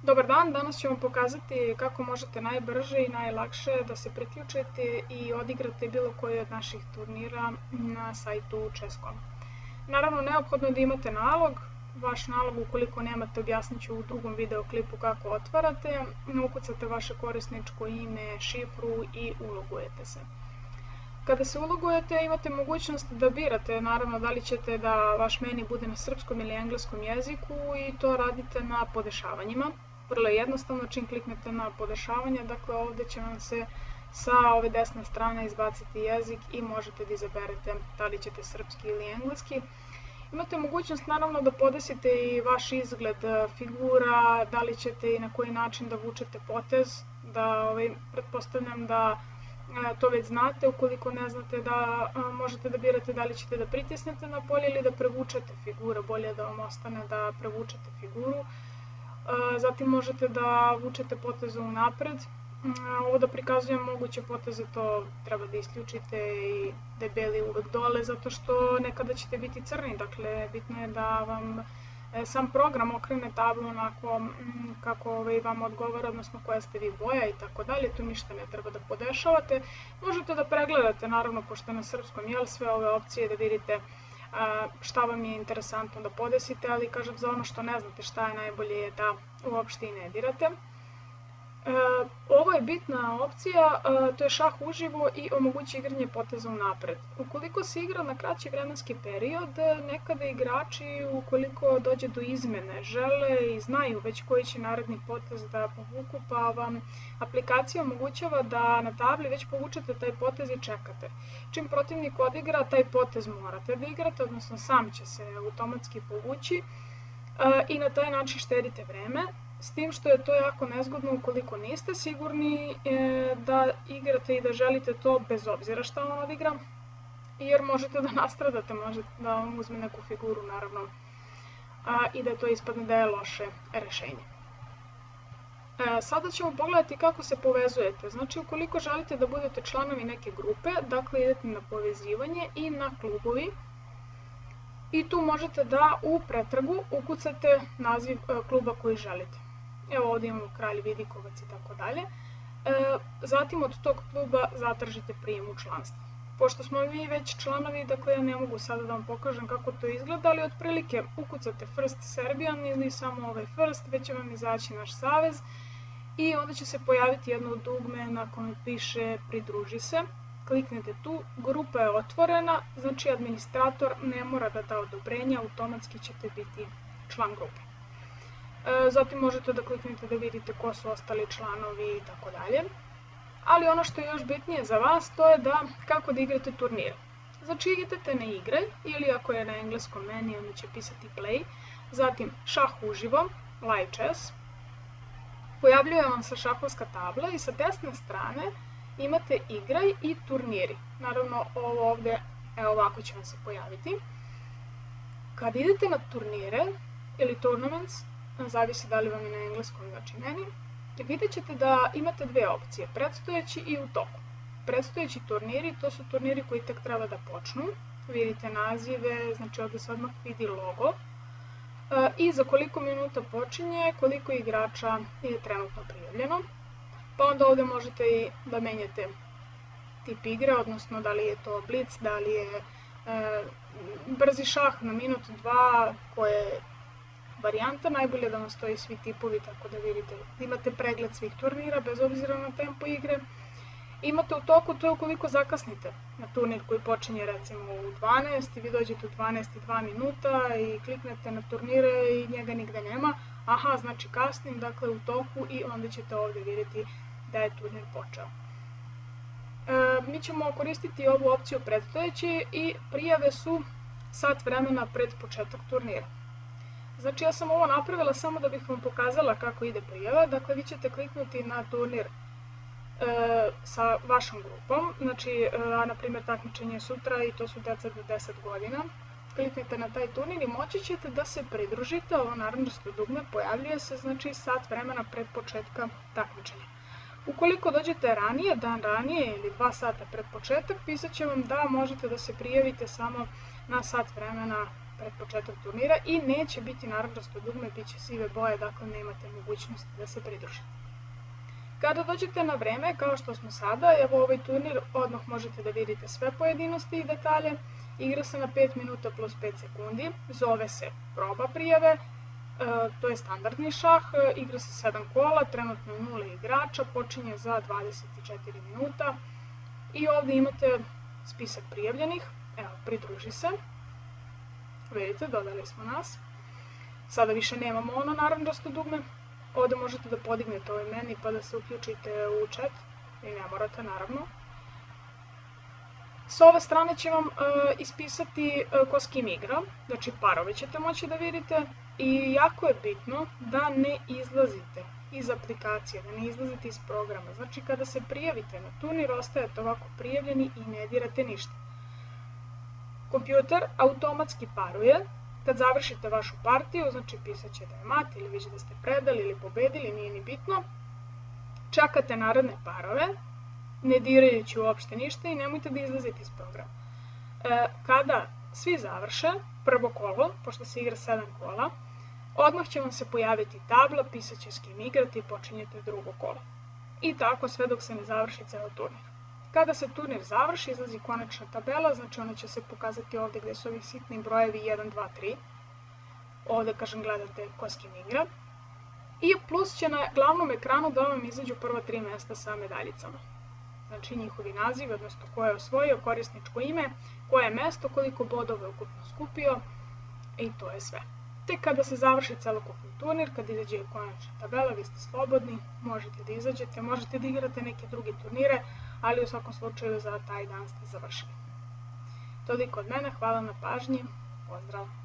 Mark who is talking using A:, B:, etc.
A: Dobar dan, danas ću vam pokazati kako možete najbrže i najlakše da se priključite i odigrate bilo koji od naših turnira na sajtu Chess.com. Naravno, neophodno je da imate nalog. Vaš nalog, ukoliko nemate, objasnit ću u drugom videoklipu kako otvarate. Ukucate vaše korisničko ime, šifru i ulogujete se. Kada se ulogujete, imate mogućnost da birate, naravno, da li ćete da vaš meni bude na srpskom ili engleskom jeziku i to radite na podešavanjima. Vrlo je jednostavno, čim kliknete na podešavanje, dakle ovdje će vam se sa ove desne strane izbaciti jezik i možete da izaberete da li ćete srpski ili engleski. Imate mogućnost naravno da podesite i vaš izgled figura, da li ćete i na koji način da vučete potez, da pretpostavljam da to već znate. Ukoliko ne znate, da možete da birate da li ćete da pritisnete na polje ili da prevučete figuru, bolje da vam ostane da prevučete figuru. Zatim možete da vučete poteze unapred. Ovo da prikazujem moguće poteze, to treba da isključite i da je beli uvek dole, zato što nekada ćete biti crni, dakle bitno je da vam sam program okrene tablu onako kako vam odgovara, odnosno koja ste vi boja i tako dalje, tu ništa ne treba da podešavate. Možete da pregledate, naravno, pošto je na srpskom, sve ove opcije da vidite šta vam je interesantno da podesite, ali kažem, za ono što ne znate šta je najbolje je da uopšte i ne dirate. Ovo je bitna opcija, to je šah uživo i omogući igranje poteza unapred. Ukoliko se igra na kraći vremenski period, nekada igrači, ukoliko dođe do izmene, žele i znaju već koji će naredni potez da povuku, pa vam aplikacija omogućava da na tabli već povučete taj potez i čekate. Čim protivnik odigra, taj potez morate da igrate, odnosno sam će se automatski povući i na taj način štedite vreme. S tim što je to jako nezgodno ukoliko niste sigurni da igrate i da želite to bez obzira šta on odigra, jer možete da nastradate, možete da vam uzme neku figuru, naravno, i da to ispadne da je loše rešenje. Sada ćemo pogledati kako se povezujete. Znači, ukoliko želite da budete članovi neke grupe, dakle idete na povezivanje i na klubovi. I tu možete da u pretragu ukucate naziv kluba koji želite. Evo ovdje imamo Kralj Vidikovac i tako dalje. Zatim od tog kluba zatražite prijem u članstvo. Pošto smo mi već članovi, dakle ja ne mogu sada da vam pokažem kako to izgleda, ali otprilike ukucate First Serbian ili samo First, već će vam izaći naš savez i onda će se pojaviti jedno dugme na kojem piše pridruži se. Kliknete tu, grupa je otvorena, znači administrator ne mora da da odobrenje, automatski ćete biti član grupe. Zatim možete da kliknete da vidite ko su ostali članovi i tako dalje. Ali ono što je još bitnije za vas, to je da kako da igrate turnir. Znači idete na igre, ili ako je na engleskom menu, onda će pisati play, zatim šah uživo, live chess, pojavljuje vam se šahovska tabla i sa desne strane imate igraj i turniri. Naravno, ovo ovdje, evo ovako će vam se pojaviti. Kad idete na turnire ili tournaments, zavisi da li vam je na engleskom, znači meni, vidjet ćete da imate dve opcije, predstojeći i u toku. Predstojeći turniri, to su turniri koji tek treba da počnu. Vidite nazive, znači ovdje se odmah vidi logo. I za koliko minuta počinje, koliko igrača je trenutno prijavljeno. Pa onda ovdje možete i da menjate tip igre, odnosno da li je to blic, da li je brzi šah na minut, dva, koje je varijanta. Najbolje da vam stoji svi tipovi, tako da vidite, imate pregled svih turnira bez obzira na tempo igre. Imate u toku, to je ukoliko zakasnite na turnir koji počinje recimo u 12 i vi dođete u 12 i 2 minuta i kliknete na turnire i njega nigde nema. Aha, znači kasnim, dakle u toku, i onda ćete ovdje vidjeti da je turnir počeo. Mi ćemo koristiti ovu opciju predstojeći i prijave su sat vremena pred početak turnira. Znači ja sam ovo napravila samo da bih vam pokazala kako ide prijava. Dakle, vi ćete kliknuti na turnir sa vašom grupom, znači, na primjer, takmičenje sutra i to su deca do 10 godina. Kliknite na taj turnir i moći ćete da se pridružite, ovo naranđasto dugme pojavljuje se, znači, sat vremena pred početka takmičenja. Ukoliko dođete ranije, dan ranije ili 2 sata pred početak, pisat će vam da možete da se prijavite samo na sat vremena pred početak turnira i neće biti narandžasto dugme, bit će sive boje, dakle nemate mogućnosti da se pridružite. Kada dođete na vreme, kao što smo sada, evo ovaj turnir, odmah možete da vidite sve pojedinosti i detalje. Igra se na 5 minuta plus 5 sekundi, zove se proba prijave, to je standardni šah, igra se 7 kola, trenutno 0 igrača, počinje za 24 minuta i ovdje imate spisak prijavljenih, evo pridruži se, vidite dodali smo nas, sada više nemamo ono narandžasto dugme, ovdje možete da podignete ovaj meni pa da se uključite u chat i ne morate naravno. S ove strane će vam ispisati ko s kim igra, znači parove ćete moći da vidite i jako je bitno da ne izlazite iz aplikacije, da ne izlazite iz programa. Znači kada se prijavite na turnir, ostajete ovako prijavljeni i ne dirate ništa. Kompjuter automatski paruje, kad završite vašu partiju, znači pisat će da je mat ili već da ste predali ili pobedili, nije ni bitno. Čekate naredne parove, ne dirajući uopšte ništa i nemojte da izlazite iz programa. Kada svi završe prvo kolo, pošto se igra 7 kola, odmah će vam se pojaviti tabla, pisat će s kim igrati i počinjete drugo kolo. I tako sve dok se ne završi ceo turnir. Kada se turnir završi, izlazi konačna tabela, znači ona će se pokazati ovdje gdje su ovi sitni brojevi 1, 2, 3. Ovdje, kažem, gledate ko s kim igra. I plus će na glavnom ekranu da vam izađu prva 3 mesta sa medaljicama. Znači njihovi nazivi, odnosno ko je osvojio, korisničko ime, koje je mesto, koliko bodova je ukupno skupio i to je sve. Tek kada se završi celokupni turnir, kad izađe konačna tabela, vi ste slobodni, možete da izađete, možete da igrate neke druge turnire, ali u svakom slučaju za taj dan ste završili. Toliko od mene, hvala na pažnji, pozdrav!